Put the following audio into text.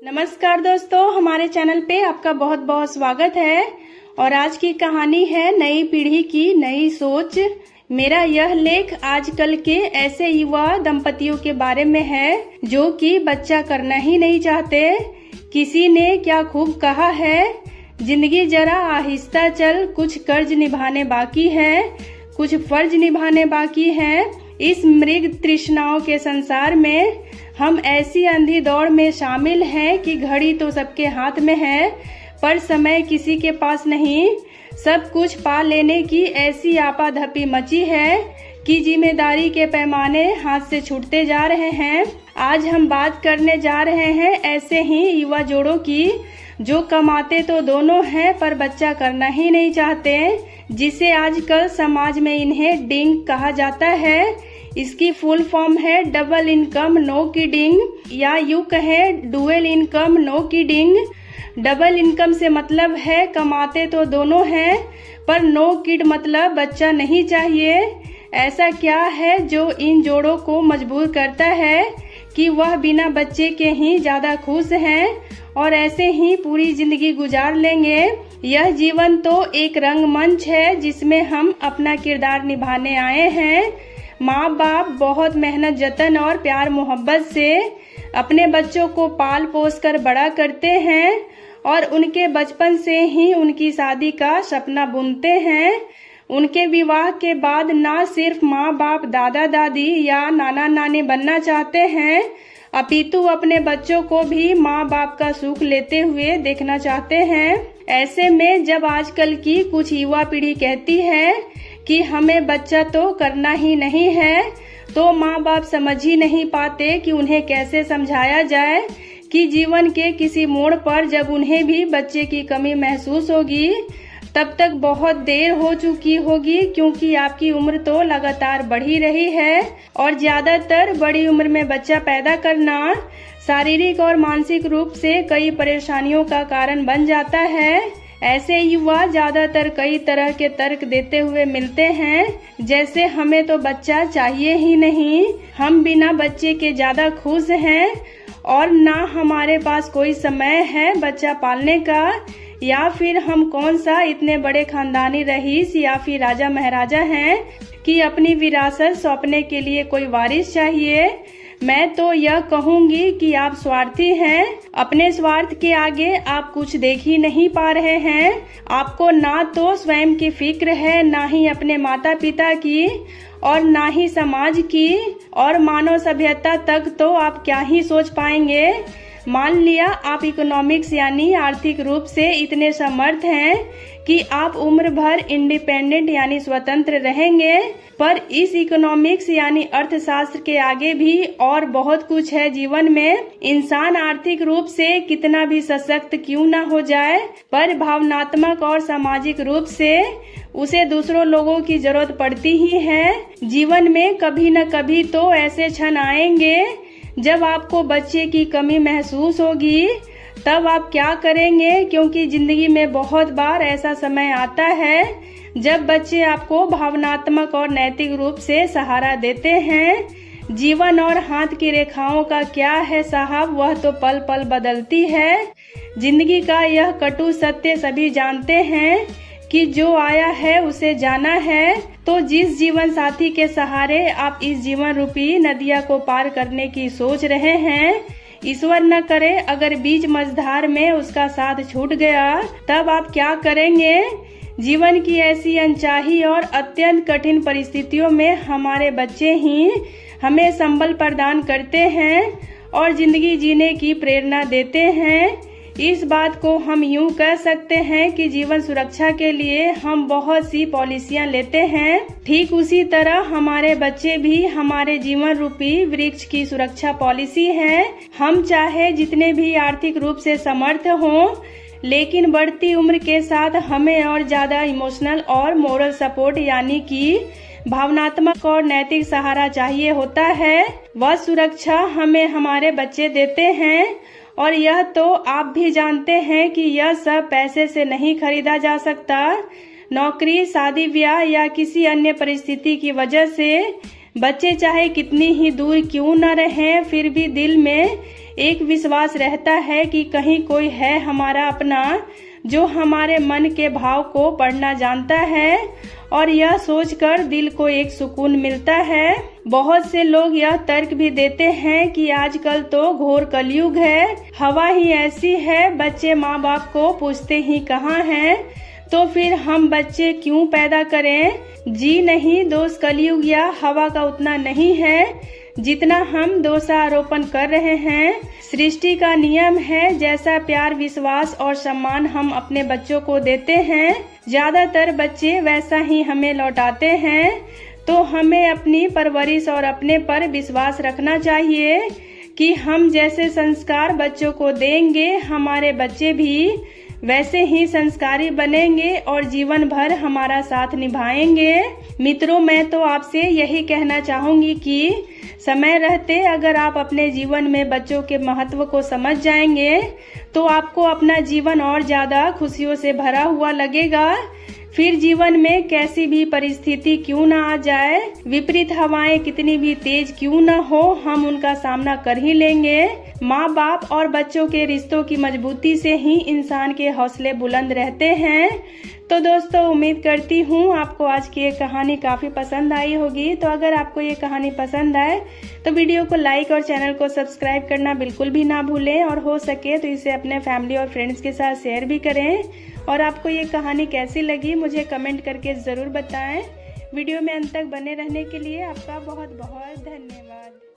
नमस्कार दोस्तों, हमारे चैनल पे आपका बहुत बहुत स्वागत है। और आज की कहानी है नई पीढ़ी की नई सोच। मेरा यह लेख आजकल के ऐसे युवा दंपतियों के बारे में है जो कि बच्चा करना ही नहीं चाहते। किसी ने क्या खूब कहा है, जिंदगी जरा आहिस्ता चल, कुछ कर्ज निभाने बाकी है, कुछ फर्ज निभाने बाकी है। इस मृग तृष्णाओं के संसार में हम ऐसी अंधी दौड़ में शामिल हैं कि घड़ी तो सबके हाथ में है पर समय किसी के पास नहीं। सब कुछ पा लेने की ऐसी आपाधापी मची है कि जिम्मेदारी के पैमाने हाथ से छूटते जा रहे हैं। आज हम बात करने जा रहे हैं ऐसे ही युवा जोड़ों की जो कमाते तो दोनों हैं पर बच्चा करना ही नहीं चाहते, जिसे आजकल समाज में इन्हें डिंग कहा जाता है। इसकी फुल फॉर्म है डबल इनकम नो किडिंग, या यूं कहें dual income no kidding. Double income से मतलब है कमाते तो दोनों हैं पर नो किड मतलब बच्चा नहीं चाहिए। ऐसा क्या है जो इन जोड़ों को मजबूर करता है कि वह बिना बच्चे के ही ज्यादा खुश हैं और ऐसे ही पूरी जिंदगी गुजार लेंगे। यह जीवन तो एक रंगमंच है जिसमें हम अपना किरदार निभाने आए हैं। माँ बाप बहुत मेहनत जतन और प्यार मोहब्बत से अपने बच्चों को पाल पोस कर बड़ा करते हैं और उनके बचपन से ही उनकी शादी का सपना बुनते हैं। उनके विवाह के बाद न सिर्फ माँ बाप दादा दादी या नाना नानी बनना चाहते हैं अपितु अपने बच्चों को भी माँ बाप का सुख लेते हुए देखना चाहते हैं। ऐसे में जब आजकल की कुछ युवा पीढ़ी कहती है कि हमें बच्चा तो करना ही नहीं है, तो माँ बाप समझ ही नहीं पाते कि उन्हें कैसे समझाया जाए कि जीवन के किसी मोड़ पर जब उन्हें भी बच्चे की कमी महसूस होगी तब तक बहुत देर हो चुकी होगी, क्योंकि आपकी उम्र तो लगातार बढ़ी रही है और ज्यादातर बड़ी उम्र में बच्चा पैदा करना शारीरिक और मानसिक रूप से कई परेशानियों का कारण बन जाता है। ऐसे युवा ज्यादातर कई तरह के तर्क देते हुए मिलते हैं, जैसे हमें तो बच्चा चाहिए ही नहीं, हम बिना बच्चे के ज्यादा खुश हैं और ना हमारे पास कोई समय है बच्चा पालने का, या फिर हम कौन सा इतने बड़े खानदानी रईस या फिर राजा महाराजा हैं कि अपनी विरासत सौंपने के लिए कोई वारिस चाहिए। मैं तो यह कहूंगी कि आप स्वार्थी हैं। अपने स्वार्थ के आगे आप कुछ देख ही नहीं पा रहे हैं। आपको ना तो स्वयं की फिक्र है, ना ही अपने माता पिता की और ना ही समाज की, और मानव सभ्यता तक तो आप क्या ही सोच पाएंगे। मान लिया आप इकोनॉमिक्स यानी आर्थिक रूप से इतने समर्थ हैं कि आप उम्र भर इंडिपेंडेंट यानी स्वतंत्र रहेंगे, पर इस इकोनॉमिक्स यानी अर्थशास्त्र के आगे भी और बहुत कुछ है जीवन में। इंसान आर्थिक रूप से कितना भी सशक्त क्यों न हो जाए, पर भावनात्मक और सामाजिक रूप से उसे दूसरों लोगों की जरूरत पड़ती ही है। जीवन में कभी न कभी तो ऐसे क्षण आएंगे जब आपको बच्चे की कमी महसूस होगी। तब आप क्या करेंगे, क्योंकि जिंदगी में बहुत बार ऐसा समय आता है जब बच्चे आपको भावनात्मक और नैतिक रूप से सहारा देते हैं। जीवन और हाथ की रेखाओं का क्या है साहब, वह तो पल पल बदलती है। जिंदगी का यह कटु सत्य सभी जानते हैं कि जो आया है उसे जाना है। तो जिस जीवन साथी के सहारे आप इस जीवन रूपी नदिया को पार करने की सोच रहे हैं, ईश्वर न करे अगर बीच मझधार में उसका साथ छूट गया, तब आप क्या करेंगे। जीवन की ऐसी अनचाही और अत्यंत कठिन परिस्थितियों में हमारे बच्चे ही हमें संबल प्रदान करते हैं और जिंदगी जीने की प्रेरणा देते हैं। इस बात को हम यूं कह सकते हैं कि जीवन सुरक्षा के लिए हम बहुत सी पॉलिसियां लेते हैं, ठीक उसी तरह हमारे बच्चे भी हमारे जीवन रूपी वृक्ष की सुरक्षा पॉलिसी हैं। हम चाहे जितने भी आर्थिक रूप से समर्थ हों, लेकिन बढ़ती उम्र के साथ हमें और ज्यादा इमोशनल और मोरल सपोर्ट यानी कि भावनात्मक और नैतिक सहारा चाहिए होता है। वह सुरक्षा हमें हमारे बच्चे देते हैं और यह तो आप भी जानते हैं कि यह सब पैसे से नहीं खरीदा जा सकता। नौकरी, शादी ब्याह या किसी अन्य परिस्थिति की वजह से बच्चे चाहे कितनी ही दूर क्यों न रहें, फिर भी दिल में एक विश्वास रहता है कि कहीं कोई है हमारा अपना जो हमारे मन के भाव को पढ़ना जानता है, और यह सोचकर दिल को एक सुकून मिलता है। बहुत से लोग यह तर्क भी देते हैं कि आजकल तो घोर कलयुग है, हवा ही ऐसी है, बच्चे माँ बाप को पूछते ही कहाँ हैं, तो फिर हम बच्चे क्यों पैदा करें। जी नहीं, दोष कलयुग या हवा का उतना नहीं है जितना हम दोषारोपण कर रहे हैं। सृष्टि का नियम है, जैसा प्यार, विश्वास और सम्मान हम अपने बच्चों को देते हैं, ज्यादातर बच्चे वैसा ही हमें लौटाते हैं। तो हमें अपनी परवरिश और अपने पर विश्वास रखना चाहिए कि हम जैसे संस्कार बच्चों को देंगे, हमारे बच्चे भी वैसे ही संस्कारी बनेंगे और जीवन भर हमारा साथ निभाएंगे। मित्रों, मैं तो आपसे यही कहना चाहूंगी कि समय रहते अगर आप अपने जीवन में बच्चों के महत्व को समझ जाएंगे तो आपको अपना जीवन और ज्यादा खुशियों से भरा हुआ लगेगा। फिर जीवन में कैसी भी परिस्थिति क्यों ना आ जाए, विपरीत हवाएं कितनी भी तेज क्यों ना हो, हम उनका सामना कर ही लेंगे। माँ बाप और बच्चों के रिश्तों की मजबूती से ही इंसान के हौसले बुलंद रहते हैं। तो दोस्तों, उम्मीद करती हूँ आपको आज की ये कहानी काफी पसंद आई होगी। तो अगर आपको ये कहानी पसंद आए तो वीडियो को लाइक और चैनल को सब्सक्राइब करना बिल्कुल भी ना भूलें, और हो सके तो इसे अपने फैमिली और फ्रेंड्स के साथ शेयर भी करें। और आपको ये कहानी कैसी लगी मुझे कमेंट करके ज़रूर बताएं। वीडियो में अंत तक बने रहने के लिए आपका बहुत बहुत धन्यवाद।